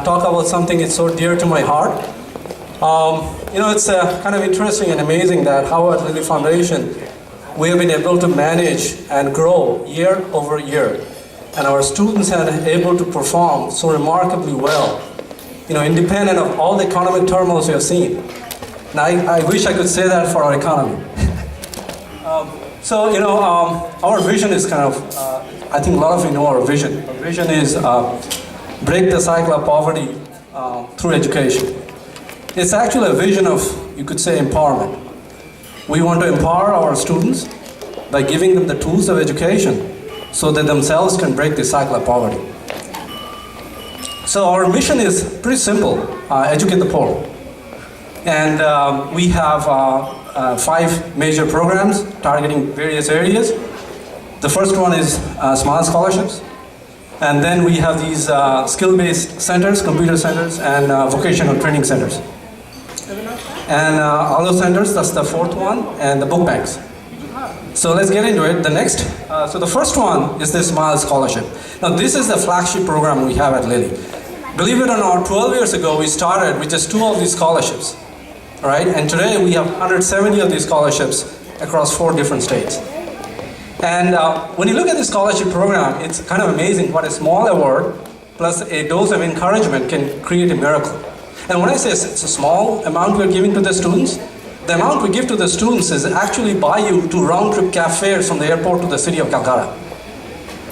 talk about something that's so dear to my heart. It's kind of interesting and amazing that how at Lilly Foundation we have been able to manage and grow year over year. And our students have been able to perform so remarkably well, independent of all the economic turmoils we have seen. And I wish I could say that for our economy. Our vision is kind of, I think a lot of you know our vision. Our vision is break the cycle of poverty through education. It's actually a vision of, you could say, empowerment. We want to empower our students by giving them the tools of education so that themselves can break the cycle of poverty. So our mission is pretty simple, educate the poor. And we have 5 major programs targeting various areas. The first one is Smile Scholarships. And then we have these skill-based centers, computer centers, and vocational training centers. And all those centers, that's the 4th one, and the book banks. So let's get into it. The next, so the first one is the Smile Scholarship. Now this is the flagship program we have at Lilly. Believe it or not, 12 years ago we started with just 2 of these scholarships, right? And today we have 170 of these scholarships across 4 different states. And when you look at the scholarship program, it's kind of amazing what a small award plus a dose of encouragement can create a miracle. And when I say it's a small amount we're giving to the students, the amount we give to the students is actually buy you 2 round-trip cab fares from the airport to the city of Calcutta.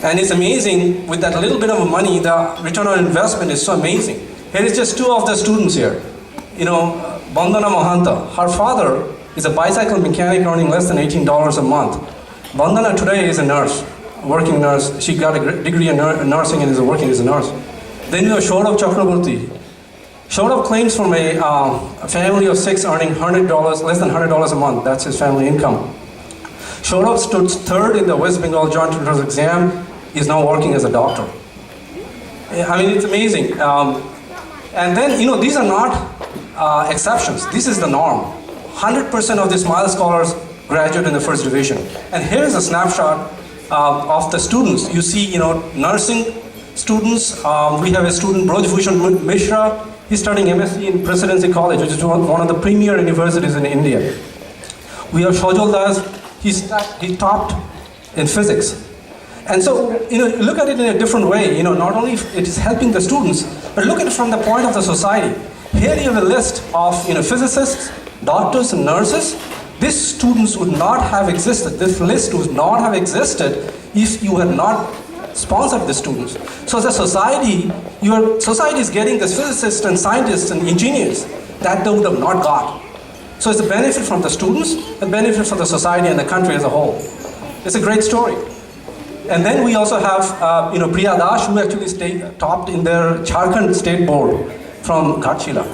And it's amazing, with that little bit of money, the return on investment is so amazing. Here is just 2 of the students here. Bandana Mohanta, her father is a bicycle mechanic earning less than $18 a month. Bandana today is a nurse, working nurse. She got a degree in nursing and is working as a nurse. Then Shourav Chakraborty. Shourav claims from a family of 6 earning $100, less than $100 a month. That's his family income. Shourav stood 3rd in the West Bengal Joint Entrance Exam. He's now working as a doctor. I mean, it's amazing. And then, these are not exceptions. This is the norm. 100% of the Smile Scholars graduate in the 1st division. And here's a snapshot of the students. You see, nursing students. We have a student, Broj Bhushan Mishra. He's studying MSc in Presidency College, which is one of the premier universities in India. We have Shojal Das. He topped in physics. And so, look at it in a different way. Not only it is helping the students, but look at it from the point of the society. Here you have a list of physicists, doctors, and nurses. These students would not have existed. This list would not have existed if you had not sponsored the students. So as a society, your society is getting the physicists and scientists and engineers that they would have not got. So it's a benefit from the students, a benefit for the society and the country as a whole. It's a great story. And then we also have Priya Dash, who actually topped in their Jharkhand State Board from Ghatshila.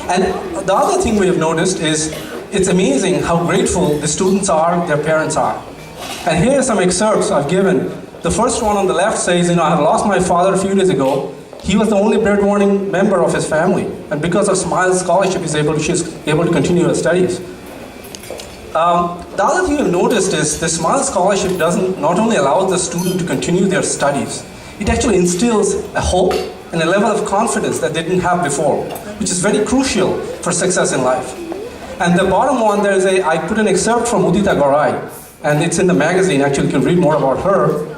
And the other thing we have noticed is it's amazing how grateful the students are, their parents are. And here are some excerpts I've given. The first one on the left says, I have lost my father a few days ago. He was the only bread-winning member of his family. And because of Smile Scholarship, she's able to continue her studies. The other thing I've noticed is the Smile Scholarship doesn't not only allow the student to continue their studies, it actually instills a hope and a level of confidence that they didn't have before, which is very crucial for success in life. And the bottom one, I put an excerpt from Udita Garai, and it's in the magazine. Actually, you can read more about her.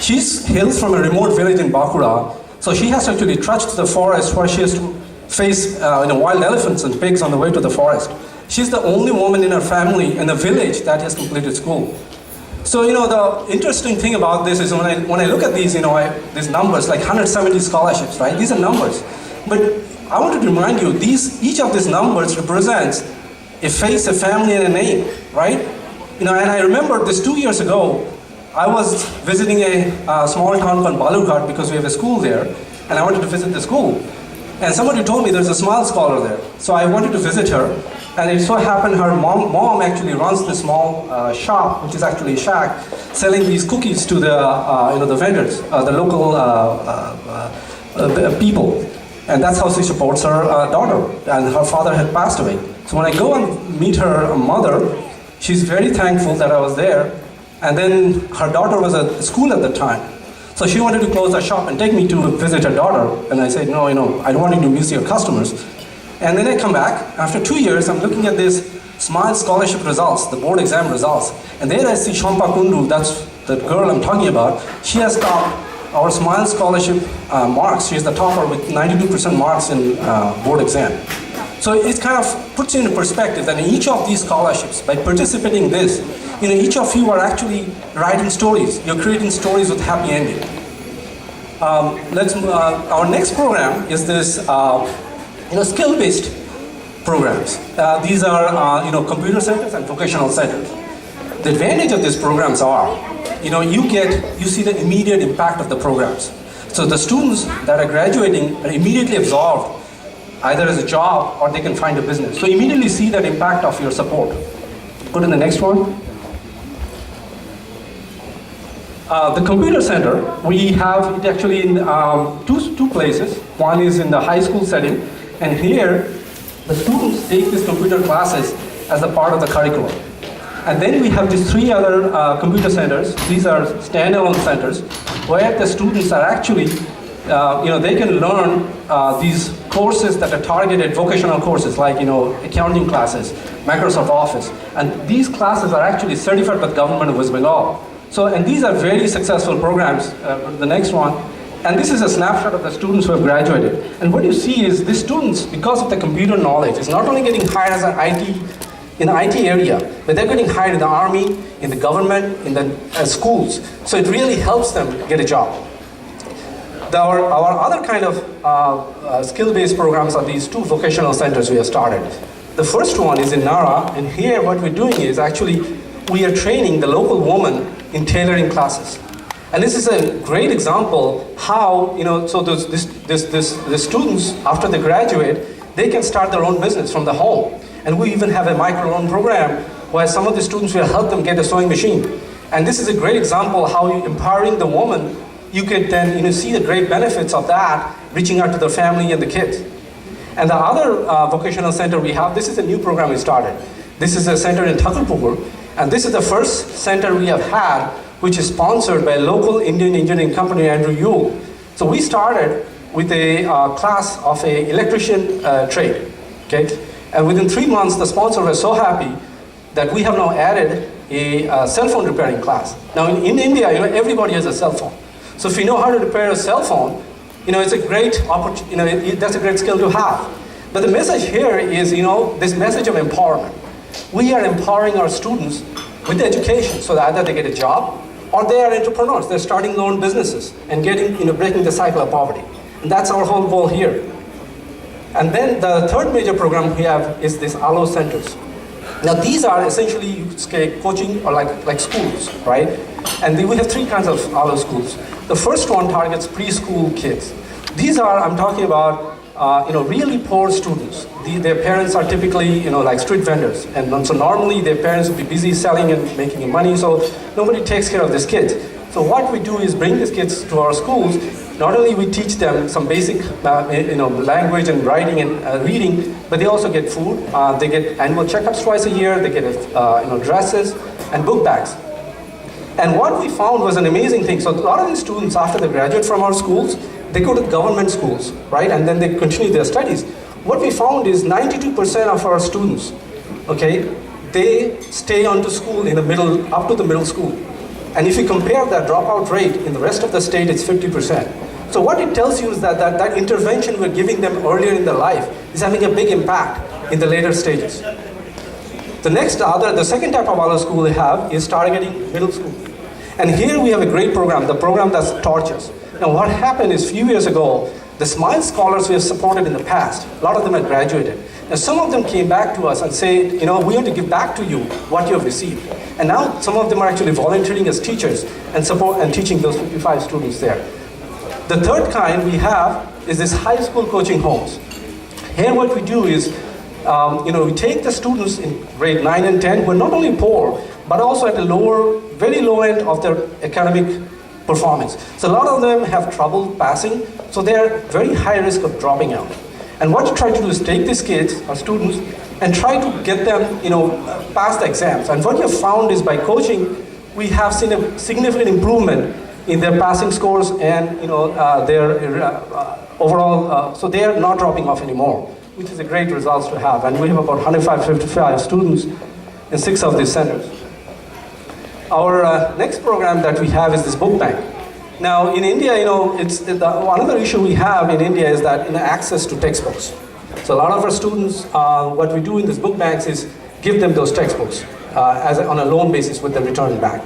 She hails from a remote village in Bankura, so she has to actually trudge to the forest where she has to face wild elephants and pigs on the way to the forest. She's the only woman in her family in the village that has completed school. So the interesting thing about this is when I look at these these numbers, like 170 scholarships, right? These are numbers, but I wanted to remind you, each of these numbers represents a face, a family, and a name, right? And I remember this 2 years ago, I was visiting a small town called Balurghat because we have a school there, and I wanted to visit the school. And somebody told me there's a Smile Scholar there. So I wanted to visit her, and it so happened her mom actually runs this small shop, which is actually a shack, selling these cookies to the vendors, the local people. And that's how she supports her daughter, and her father had passed away. So when I go and meet her mother, she's very thankful that I was there. And then her daughter was at school at the time. So she wanted to close the shop and take me to visit her daughter. And I said, no, I don't want you to miss your customers. And then I come back. After 2 years, I'm looking at this SMILE scholarship results, the board exam results. And there I see Shampa Kundu, that's the girl I'm talking about. She has topped our SMILE scholarship marks. She's the topper with 92% marks in board exam. So it kind of puts you in perspective that in each of these scholarships, by participating in this, each of you are actually writing stories. You're creating stories with happy ending. Our next program is this skill-based programs. These are computer centers and vocational centers. The advantage of these programs are, you see the immediate impact of the programs. So the students that are graduating are immediately absorbed either as a job or they can find a business. So immediately see that impact of your support. Go to the next one. The computer center, we have it actually in two places. One is in the high school setting, and here the students take these computer classes as a part of the curriculum. And then we have these 3 other computer centers. These are standalone centers where the students are actually, they can learn these courses that are targeted vocational courses like, accounting classes, Microsoft Office. And these classes are actually certified by the government of West Bengal. So, and these are very successful programs. The next one. And this is a snapshot of the students who have graduated. And what you see is these students, because of the computer knowledge, is not only getting hired as in the IT area, but they're getting hired in the army, in the government, in the schools. So it really helps them get a job. Our other kind of skill-based programs are these 2 vocational centers we have started. The first one is in Nara, and here what we're doing is actually we are training the local woman in tailoring classes. And this is a great example how, so the students, after they graduate, they can start their own business from the home. And we even have a micro-loan program where some of the students will help them get a sewing machine. And this is a great example how you empowering the woman, you can then see the great benefits of that, reaching out to the family and the kids. And the other vocational center we have, this is a new program we started. This is a center in Thakurpukur, and this is the first center we have had which is sponsored by a local Indian engineering company, Andrew Yule. So we started with a class of an electrician trade, okay? And within 3 months, the sponsor was so happy that we have now added a cell phone repairing class. Now in India, everybody has a cell phone. So if you know how to repair a cell phone, it's a great opportunity, that's a great skill to have. But the message here is, this message of empowerment. We are empowering our students with education so that either they get a job or they are entrepreneurs. They're starting their own businesses and breaking the cycle of poverty. And that's our whole goal here. And then the third major program we have is these ALO centers. Now these are essentially coaching or like schools, right? And we have 3 kinds of ALO schools. The first one targets preschool kids. These are, I'm talking about, really poor students. Their parents are typically, like street vendors. And so normally their parents will be busy selling and making money, so nobody takes care of these kids. So what we do is bring these kids to our schools. Not only we teach them some basic, language and writing and reading, but they also get food. They get annual checkups twice a year. They get, dresses and book bags. And what we found was an amazing thing. So a lot of these students, after they graduate from our schools, they go to government schools, right? And then they continue their studies. What we found is 92% of our students, okay, they stay on to school in the middle, up to the middle school. And if you compare that dropout rate in the rest of the state, it's 50%. So what it tells you is that intervention we're giving them earlier in their life is having a big impact in the later stages. The second type of ALO school we have is targeting middle school. And here we have a great program, the program that's Torches. Now what happened is a few years ago, the SMILE scholars we have supported in the past, a lot of them had graduated. Now some of them came back to us and said, we want to give back to you what you have received. And now some of them are actually volunteering as teachers and teaching those 55 students there. The third kind we have is this high school coaching homes. Here what we do is, we take the students in grade 9 and 10 who are not only poor, but also at a very low end of their academic performance. So a lot of them have trouble passing, so they're very high risk of dropping out. And what you try to do is take these kids, or students, and try to get them, pass the exams. And what you have found is by coaching, we have seen a significant improvement in their passing scores and their overall, so they are not dropping off anymore, which is a great result to have. And we have about 155 students in 6 of these centers. Our next program that we have is this book bank. Now in India, another issue we have in India is that access to textbooks. So a lot of our students, what we do in these book banks is give them those textbooks on a loan basis with the return back.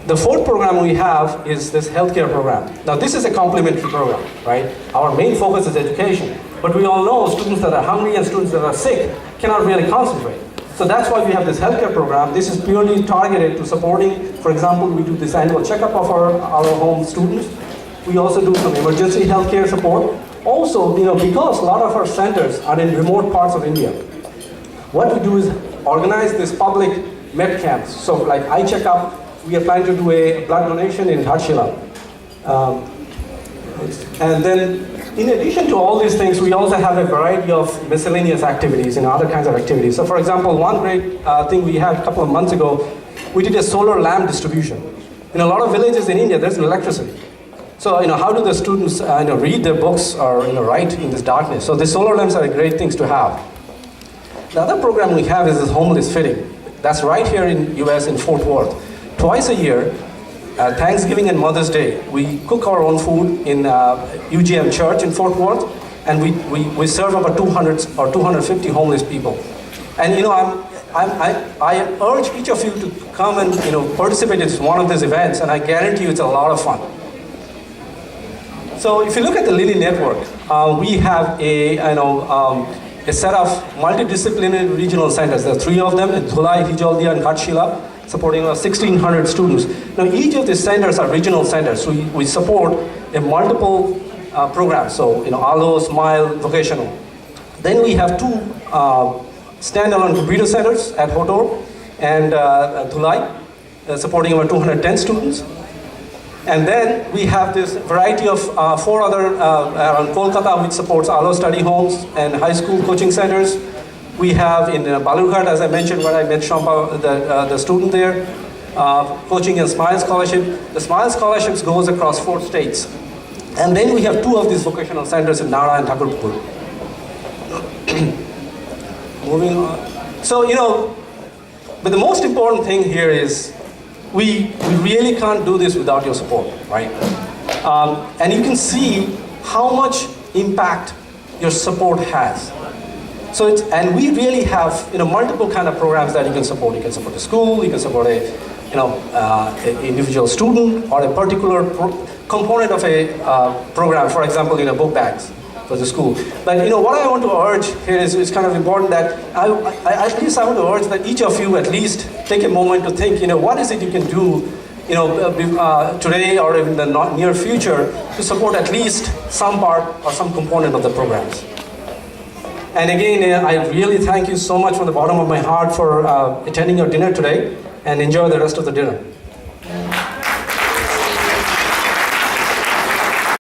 The fourth program we have is this healthcare program. Now this is a complementary program, right? Our main focus is education, but we all know students that are hungry and students that are sick cannot really concentrate. So that's why we have this healthcare program. This is purely targeted to supporting, for example, we do this annual checkup of our home students. We also do some emergency healthcare support. Also, because a lot of our centers are in remote parts of India, what we do is organize this public med camps. So like eye checkup, we are planning to do a blood donation in Ghatshila. And then in addition to all these things, we also have a variety of miscellaneous activities and other kinds of activities. So for example, one great thing we had a couple of months ago, we did a solar lamp distribution. In a lot of villages in India, there's no electricity. So how do the students read their books or write in this darkness? So the solar lamps are great things to have. The other program we have is this homeless fitting. That's right here in US in Fort Worth. Twice a year, Thanksgiving and Mother's Day, we cook our own food in UGM Church in Fort Worth, and we serve about 200 or 250 homeless people. And I urge each of you to come and participate in one of these events, and I guarantee you it's a lot of fun. So if you look at the Lily Network, we have a set of multidisciplinary regional centers. There are 3 of them in Dhulai, Hijoldia, and Ghatshila, supporting 1,600 students. Now each of these centers are regional centers, so we support a multiple programs, so ALO, SMILE, vocational. Then we have 2 standalone computer centers at Hotor and Dhulai, supporting about 210 students. And then we have this variety of 4 other around Kolkata, which supports ALO study homes and high school coaching centers. We have in Balurghat, as I mentioned, where I met Shampa, the student there, coaching and SMILE scholarship. The SMILE scholarships goes across 4 states. And then we have 2 of these vocational centers in Nara and Thakurpur. Moving on. So, but the most important thing here is we really can't do this without your support, right? And you can see how much impact your support has. So and we really have multiple kind of programs that you can support. You can support a school, you can support an individual student or a particular component of a program. For example, book bags for the school. But what I want to urge here is kind of important that I want to urge that each of you at least take a moment to think, what is it you can do, today or even the near future to support at least some part or some component of the programs. And again, I really thank you so much from the bottom of my heart for attending your dinner today, and enjoy the rest of the dinner.